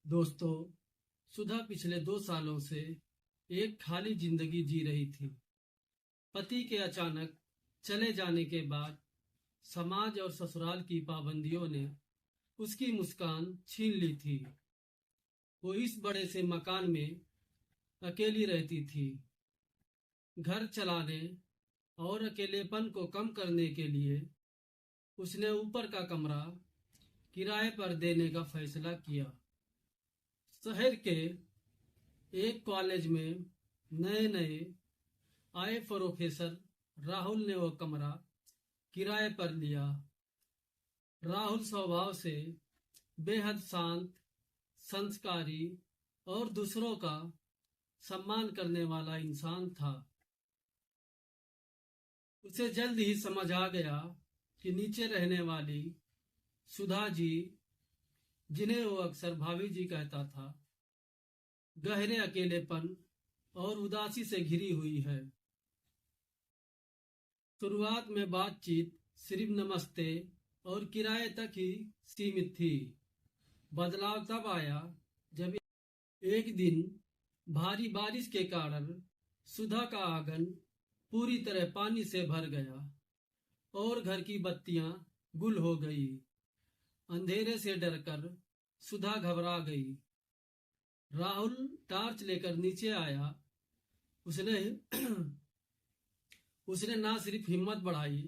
दोस्तों, सुधा पिछले 2 सालों से एक खाली जिंदगी जी रही थी। पति के अचानक चले जाने के बाद समाज और ससुराल की पाबंदियों ने उसकी मुस्कान छीन ली थी। वो इस बड़े से मकान में अकेली रहती थी। घर चलाने और अकेलेपन को कम करने के लिए उसने ऊपर का कमरा किराए पर देने का फैसला किया। शहर के एक कॉलेज में नए नए आए प्रोफेसर राहुल ने वो कमरा किराए पर लिया। राहुल स्वभाव से बेहद शांत, संस्कारी और दूसरों का सम्मान करने वाला इंसान था। उसे जल्द ही समझ आ गया कि नीचे रहने वाली सुधा जी, जिन्हें वो अक्सर भाभी जी कहता था, गहरे अकेलेपन और उदासी से घिरी हुई है। शुरुआत में बातचीत सिर्फ नमस्ते और किराए तक ही सीमित थी। बदलाव तब आया जब एक दिन भारी बारिश के कारण सुधा का आंगन पूरी तरह पानी से भर गया और घर की बत्तियां गुल हो गई। अंधेरे से डरकर सुधा घबरा गई। राहुल टॉर्च लेकर नीचे आया। उसने उसने ना सिर्फ हिम्मत बढ़ाई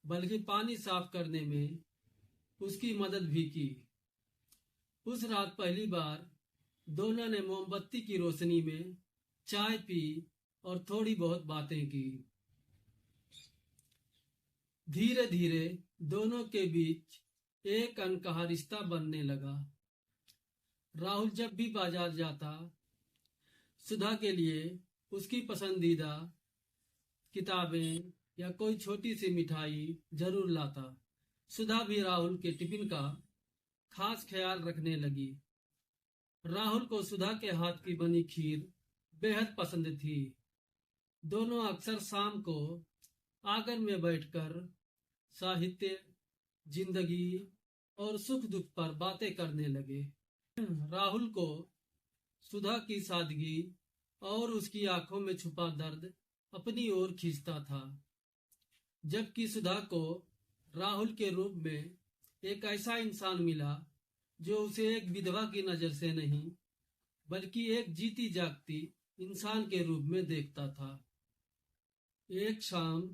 बल्कि पानी साफ करने में उसकी मदद भी की। उस रात पहली बार दोनों ने मोमबत्ती की रोशनी में चाय पी और थोड़ी बहुत बातें की। धीरे धीरे दोनों के बीच एक अनकहा रिश्ता बनने लगा। राहुल जब भी बाजार जाता, सुधा के लिए उसकी पसंदीदा किताबें या कोई छोटी सी मिठाई जरूर लाता। सुधा भी राहुल के टिफिन का खास ख्याल रखने लगी। राहुल को सुधा के हाथ की बनी खीर बेहद पसंद थी। दोनों अक्सर शाम को आंगन में बैठकर साहित्य, जिंदगी और सुख दुख पर बातें करने लगे। राहुल को सुधा की सादगी और उसकी आंखों में छुपा दर्द अपनी ओर खींचता था, जबकि सुधा को राहुल के रूप में एक ऐसा इंसान मिला जो उसे एक विधवा की नजर से नहीं बल्कि एक जीती जागती इंसान के रूप में देखता था। एक शाम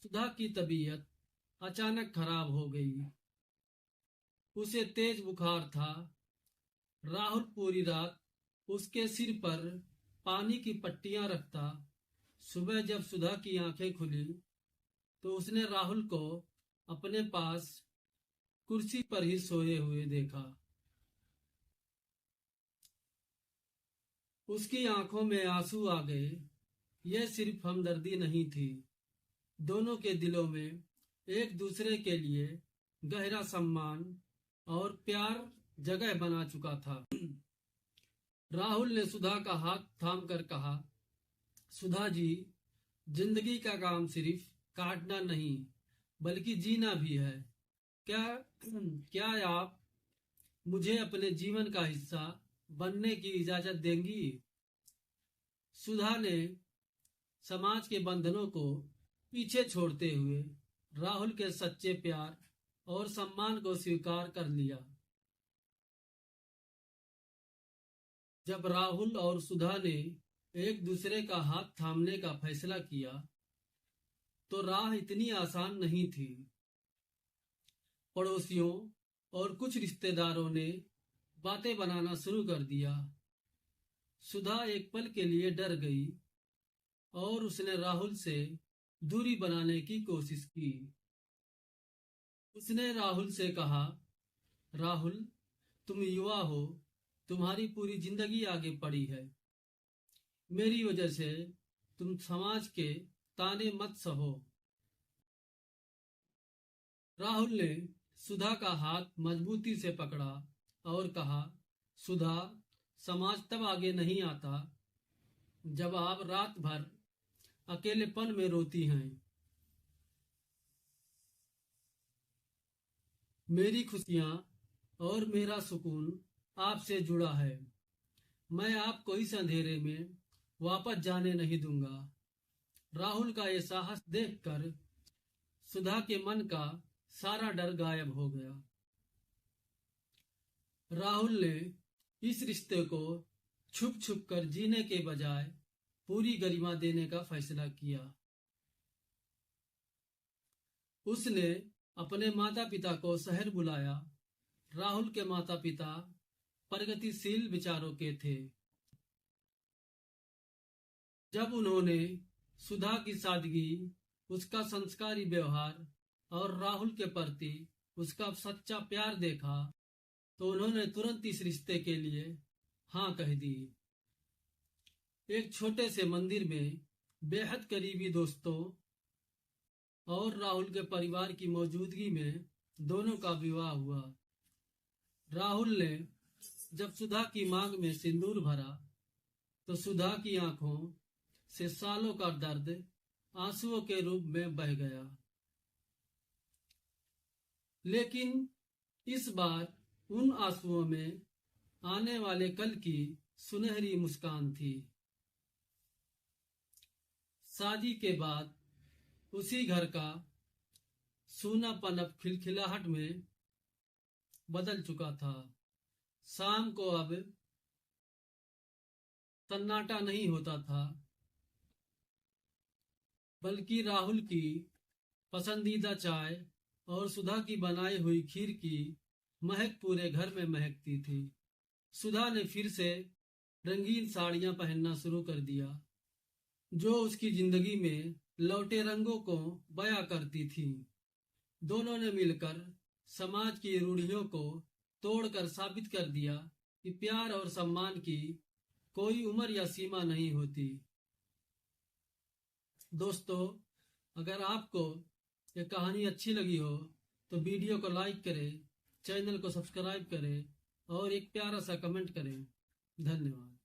सुधा की तबीयत अचानक खराब हो गई। उसे तेज बुखार था। राहुल पूरी रात उसके सिर पर पानी की पट्टियां रखता। सुबह जब सुधा की आंखें खुली तो उसने राहुल को अपने पास कुर्सी पर ही सोए हुए देखा। उसकी आंखों में आंसू आ गए। यह सिर्फ हमदर्दी नहीं थी, दोनों के दिलों में एक दूसरे के लिए गहरा सम्मान और प्यार जगह बना चुका था। राहुल ने सुधा का हाथ थामकर कहा, सुधा जी, जिंदगी का काम सिर्फ काटना नहीं बल्कि जीना भी है। क्या क्या आप मुझे अपने जीवन का हिस्सा बनने की इजाजत देंगी? सुधा ने समाज के बंधनों को पीछे छोड़ते हुए राहुल के सच्चे प्यार और सम्मान को स्वीकार कर लिया। जब राहुल और सुधा ने एक दूसरे का हाथ थामने का फैसला किया तो राह इतनी आसान नहीं थी। पड़ोसियों और कुछ रिश्तेदारों ने बातें बनाना शुरू कर दिया। सुधा एक पल के लिए डर गई और उसने राहुल से दूरी बनाने की कोशिश की। उसने राहुल से कहा, राहुल, तुम युवा हो, तुम्हारी पूरी जिंदगी आगे पड़ी है। मेरी वजह से तुम समाज के ताने मत सहो। राहुल ने सुधा का हाथ मजबूती से पकड़ा और कहा, सुधा, समाज तब आगे नहीं आता जब आप रात भर अकेलेपन में रोती हैं। मेरी खुशियां और मेरा सुकून आपसे जुड़ा है। मैं आपको इस अंधेरे में वापस जाने नहीं दूंगा। राहुल का ये साहस देखकर सुधा के मन का सारा डर गायब हो गया। राहुल ने इस रिश्ते को छुप छुप कर जीने के बजाय पूरी गरिमा देने का फैसला किया। उसने अपने माता पिता को शहर बुलाया। राहुल के माता पिता प्रगतिशील विचारों के थे। जब उन्होंने सुधा की सादगी, उसका संस्कारी व्यवहार और राहुल के प्रति उसका सच्चा प्यार देखा तो उन्होंने तुरंत इस रिश्ते के लिए हाँ कह दी। एक छोटे से मंदिर में बेहद करीबी दोस्तों और राहुल के परिवार की मौजूदगी में दोनों का विवाह हुआ। राहुल ने जब सुधा की मांग में सिंदूर भरा तो सुधा की आंखों से सालों का दर्द आंसुओं के रूप में बह गया। लेकिन इस बार उन आंसुओं में आने वाले कल की सुनहरी मुस्कान थी। शादी के बाद उसी घर का सूनापन अब खिलखिलाहट में बदल चुका था। शाम को अब सन्नाटा नहीं होता था, बल्कि राहुल की पसंदीदा चाय और सुधा की बनाई हुई खीर की महक पूरे घर में महकती थी। सुधा ने फिर से रंगीन साड़ियां पहनना शुरू कर दिया, जो उसकी जिंदगी में लौटे रंगों को बयां करती थी। दोनों ने मिलकर समाज की रूढ़ियों को तोड़कर साबित कर दिया कि प्यार और सम्मान की कोई उम्र या सीमा नहीं होती। दोस्तों, अगर आपको ये कहानी अच्छी लगी हो तो वीडियो को लाइक करें, चैनल को सब्सक्राइब करें और एक प्यारा सा कमेंट करें। धन्यवाद।